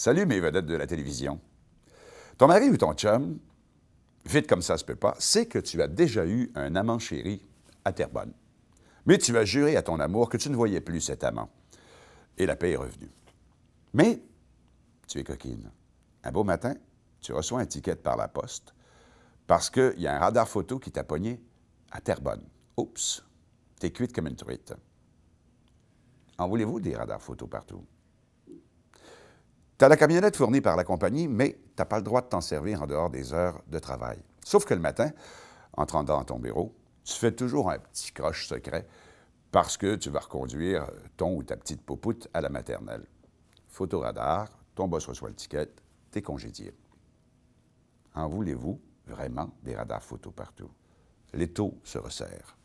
Salut mes vedettes de la télévision. Ton mari ou ton chum, vite comme ça se peut pas, sait que tu as déjà eu un amant chéri à Terrebonne. Mais tu as juré à ton amour que tu ne voyais plus cet amant. Et la paix est revenue. Mais tu es coquine. Un beau matin, tu reçois un ticket par la poste parce qu'il y a un radar photo qui t'a pogné à Terrebonne. Oups, t'es cuite comme une truite. En voulez-vous des radars photo partout? Tu as la camionnette fournie par la compagnie, mais tu n'as pas le droit de t'en servir en dehors des heures de travail. Sauf que le matin, en te rendant à ton bureau, tu fais toujours un petit croche secret parce que tu vas reconduire ton ou ta petite poupoute à la maternelle. Photoradar, ton boss reçoit le ticket, t'es congédié. En voulez-vous vraiment des radars photo partout? L'étau se resserre.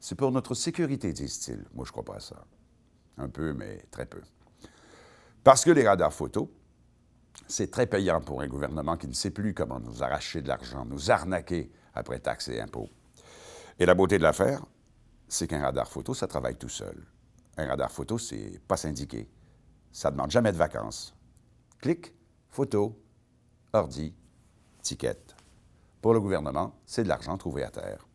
C'est pour notre sécurité, disent-ils. Moi, je ne crois pas à ça. Un peu, mais très peu. Parce que les radars photo, c'est très payant pour un gouvernement qui ne sait plus comment nous arracher de l'argent, nous arnaquer après taxes et impôts. Et la beauté de l'affaire, c'est qu'un radar photo, ça travaille tout seul. Un radar photo, c'est pas syndiqué. Ça ne demande jamais de vacances. Clic, photo, ordi, ticket. Pour le gouvernement, c'est de l'argent trouvé à terre.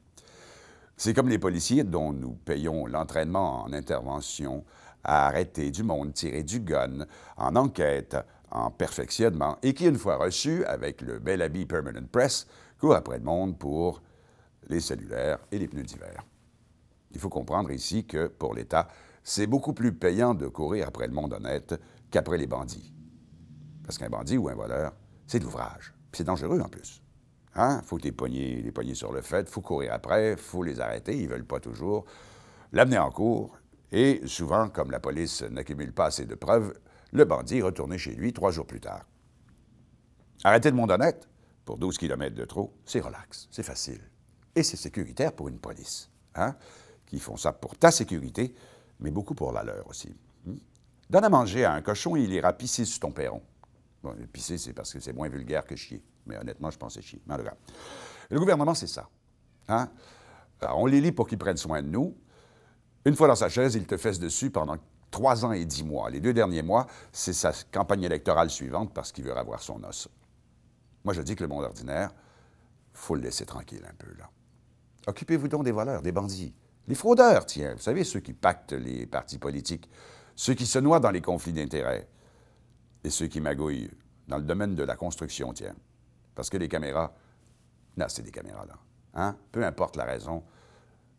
C'est comme les policiers dont nous payons l'entraînement en intervention, à arrêter du monde, tirer du gun, en enquête, en perfectionnement, et qui, une fois reçus avec le bel habit Permanent Press, courent après le monde pour les cellulaires et les pneus d'hiver. Il faut comprendre ici que, pour l'État, c'est beaucoup plus payant de courir après le monde honnête qu'après les bandits. Parce qu'un bandit ou un voleur, c'est de l'ouvrage. Puis c'est dangereux en plus. Hein? Faut les poigner sur le fait, faut courir après, faut les arrêter, ils ne veulent pas toujours, l'amener en cours. Et souvent, comme la police n'accumule pas assez de preuves, le bandit est retourné chez lui 3 jours plus tard. Arrêter le monde honnête, pour 12 km de trop, c'est relax, c'est facile. Et c'est sécuritaire pour une police, hein? Qui font ça pour ta sécurité, mais beaucoup pour la leur aussi. Donne à manger à un cochon et il ira pisser sur ton perron. Bon, pisser, c'est parce que c'est moins vulgaire que chier. Mais honnêtement, je pense que c'est chier. Mais en tout cas, le gouvernement, c'est ça. Hein? Alors, on les lit pour qu'ils prennent soin de nous. Une fois dans sa chaise, il te fesse dessus pendant 3 ans et 10 mois. Les 2 derniers mois, c'est sa campagne électorale suivante parce qu'il veut avoir son os. Moi, je dis que le monde ordinaire, il faut le laisser tranquille un peu, là. Occupez-vous donc des voleurs, des bandits. Les fraudeurs, tiens, vous savez, ceux qui pactent les partis politiques, ceux qui se noient dans les conflits d'intérêts et ceux qui magouillent dans le domaine de la construction, tiens. Parce que les caméras, là, c'est des caméras, là. Hein? Peu importe la raison,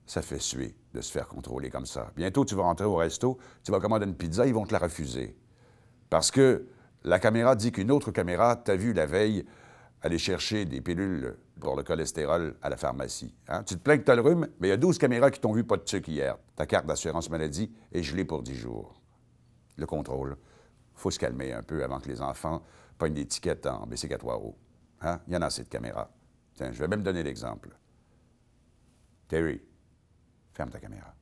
ça fait suer de se faire contrôler comme ça. Bientôt, tu vas rentrer au resto, tu vas commander une pizza, ils vont te la refuser. Parce que la caméra dit qu'une autre caméra t'a vu la veille aller chercher des pilules pour le cholestérol à la pharmacie. Hein? Tu te plains que tu as le rhume, mais il y a 12 caméras qui t'ont vu pas de sucre hier. Ta carte d'assurance maladie est gelée pour 10 jours. Le contrôle. Il faut se calmer un peu avant que les enfants pognent des étiquettes en bicycle à 3 roues. Hein? Il y en a assez de caméras. Tiens, je vais même donner l'exemple. Terry, ferme ta caméra.